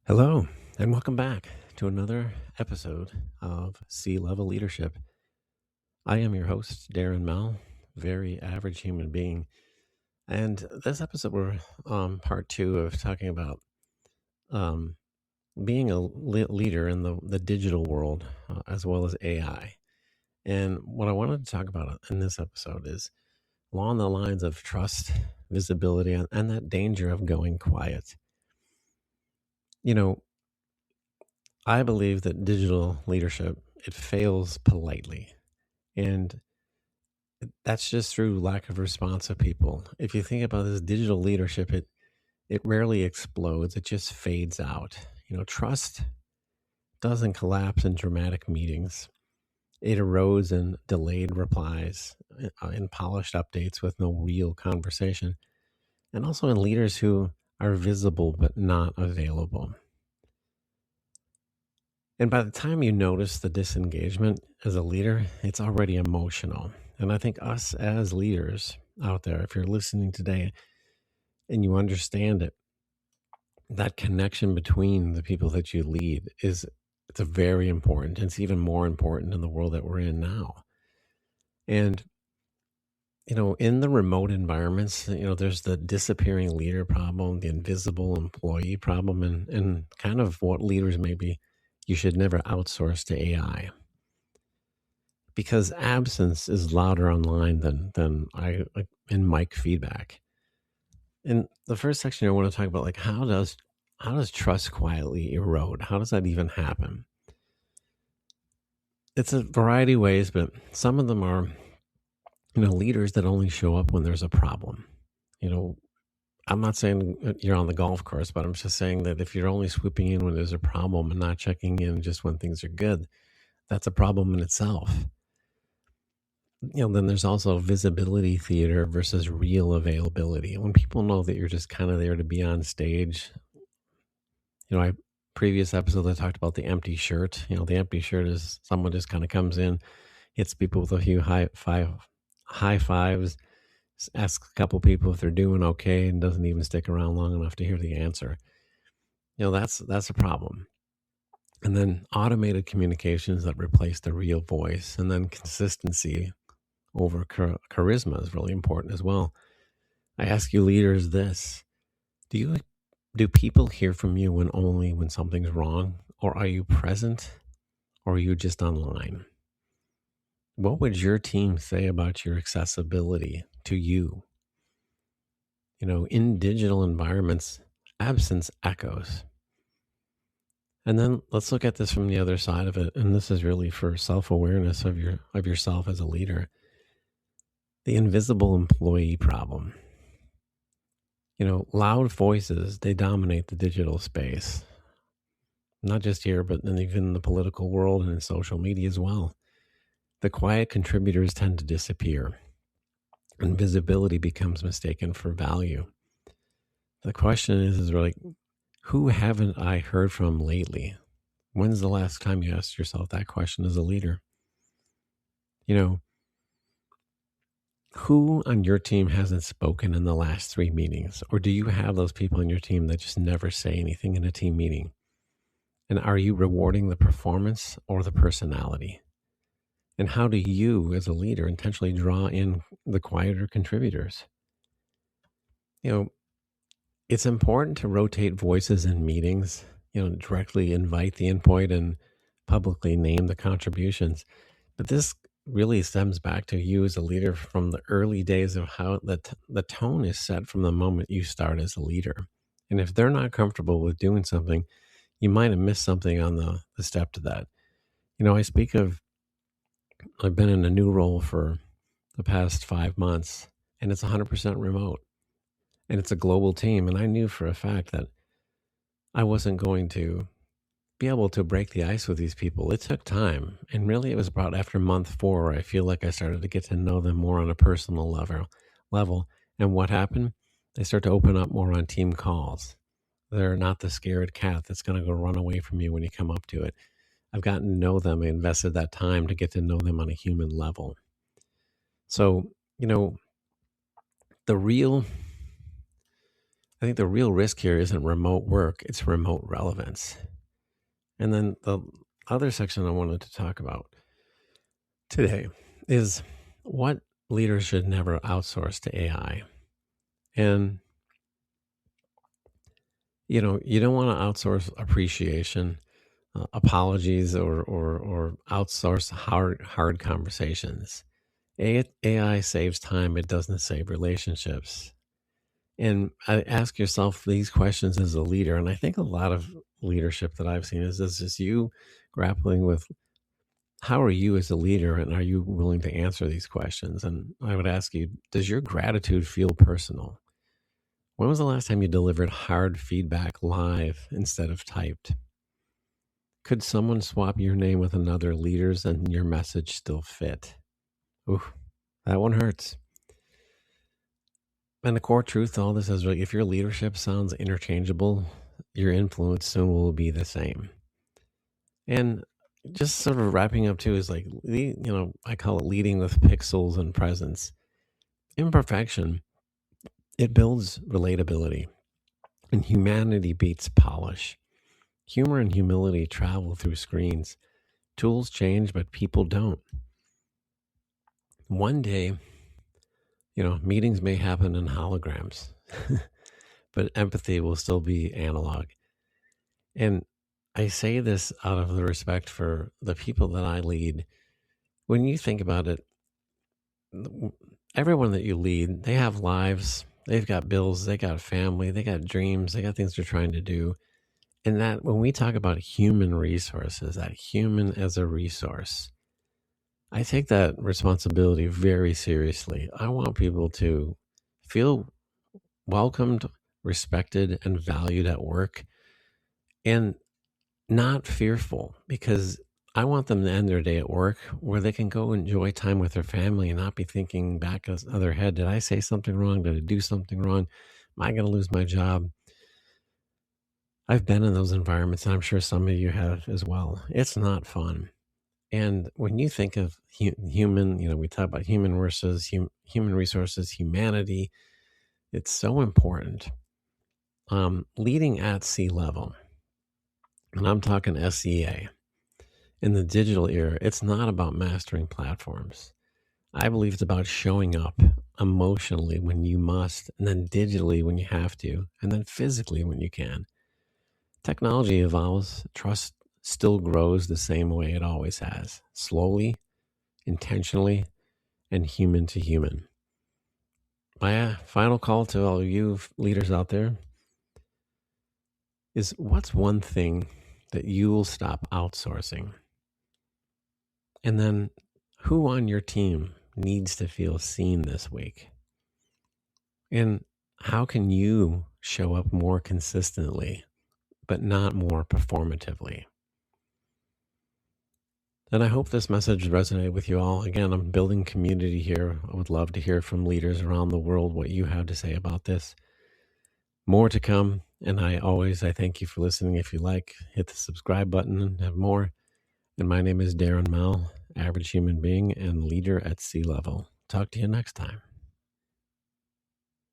Hello, and welcome back to another episode of C-Level Leadership. I am your host, Darren Mell, very average human being. And this episode, we're part two of talking about um, being a leader in the digital world as well as AI. And what I wanted to talk about in this episode is along the lines of trust, visibility, and that danger of going quiet. You know, I believe that digital leadership, it fails politely. And that's just through lack of response of people. If you think about this digital leadership, it rarely explodes. It just fades out. Trust doesn't collapse in dramatic meetings. It erodes in delayed replies, in polished updates with no real conversation, and also in leaders who are visible but not available. And by the time you notice the disengagement as a leader, it's already emotional. And I think us as leaders out there, if you're listening today and you understand it, that connection between the people that you lead it's a very important. It's even more important in the world that we're in now. And in the remote environments, there's the disappearing leader problem, the invisible employee problem, and kind of what leaders maybe you should never outsource to AI. Because absence is louder online than I like in mic feedback. In the first section, I want to talk about like how does trust quietly erode? How does that even happen? It's a variety of ways, but some of them are leaders that only show up when there's a problem. I'm not saying you're on the golf course, but I'm just saying that if you're only swooping in when there's a problem and not checking in just when things are good, that's a problem in itself. Then there's also visibility theater versus real availability. When people know that you're just kind of there to be on stage, I previous episode I talked about the empty shirt. The empty shirt is someone just kind of comes in, hits people with a few high fives, asks a couple people if they're doing okay, and doesn't even stick around long enough to hear the answer. That's a problem. And then automated communications that replace the real voice, and then consistency over charisma is really important as well. I ask you leaders this: do people hear from you when something's wrong, or are you present, or are you just online? What would your team say about your accessibility to you? In digital environments, absence echoes. And then let's look at this from the other side of it, and this is really for self-awareness of yourself as a leader. The invisible employee problem. Loud voices, they dominate the digital space. Not just here, but even in the political world and in social media as well. The quiet contributors tend to disappear, and visibility becomes mistaken for value. The question is like, who haven't I heard from lately? When's the last time you asked yourself that question as a leader? Who on your team hasn't spoken in the last 3 meetings? Or do you have those people in your team that just never say anything in a team meeting? And are you rewarding the performance or the personality? And how do you, as a leader, intentionally draw in the quieter contributors? It's important to rotate voices in meetings, directly invite the input and publicly name the contributions. But this really stems back to you as a leader from the early days of how the tone is set from the moment you start as a leader. And if they're not comfortable with doing something, you might have missed something on the step to that. I've been in a new role for the past 5 months, and it's 100% remote, and it's a global team. And I knew for a fact that I wasn't going to be able to break the ice with these people. It took time. And really, it was about after month 4 where I feel like I started to get to know them more on a personal level. And what happened? They start to open up more on team calls. They're not the scared cat that's going to go run away from you when you come up to it. I've gotten to know them. I invested that time to get to know them on a human level. So, the real I think the real risk here isn't remote work, it's remote relevance. And then the other section I wanted to talk about today is what leaders should never outsource to AI. And, you don't want to outsource appreciation, apologies, or outsource hard conversations. AI saves time, it doesn't save relationships. And I ask yourself these questions as a leader, and I think a lot of leadership that I've seen is just you grappling with how are you as a leader, and are you willing to answer these questions? And I would ask you, does your gratitude feel personal? When was the last time you delivered hard feedback live instead of typed? Could someone swap your name with another leader's and your message still fit? Ooh, that one hurts. And the core truth to all this is, if your leadership sounds interchangeable, your influence soon will be the same. And just sort of wrapping up too is like, I call it leading with pixels and presence. Imperfection, it builds relatability, and humanity beats polish. Humor and humility travel through screens. Tools change, but people don't. One day, meetings may happen in holograms, but empathy will still be analog. And I say this out of the respect for the people that I lead. When you think about it, everyone that you lead, they have lives, they've got bills, they got family, they got dreams, they got things they're trying to do. And that when we talk about human resources, that human as a resource, I take that responsibility very seriously. I want people to feel welcomed, respected, and valued at work, and not fearful, because I want them to end their day at work where they can go enjoy time with their family and not be thinking back of their head, did I say something wrong? Did I do something wrong? Am I going to lose my job? I've been in those environments, and I'm sure some of you have as well. It's not fun. And when you think of human, we talk about human versus human resources, humanity, it's so important. Leading at sea level, and I'm talking SEA, in the digital era, it's not about mastering platforms. I believe it's about showing up emotionally when you must, and then digitally when you have to, and then physically when you can. Technology evolves, trust still grows the same way it always has, slowly, intentionally, and human to human. My final call to all you leaders out there is, what's one thing that you will stop outsourcing? And then who on your team needs to feel seen this week? And how can you show up more consistently, but not more performatively? And I hope this message resonated with you all. Again, I'm building community here. I would love to hear from leaders around the world what you have to say about this. More to come. And I thank you for listening. If you like, hit the subscribe button and have more. And my name is Darren Mell, average human being and leader at sea level. Talk to you next time.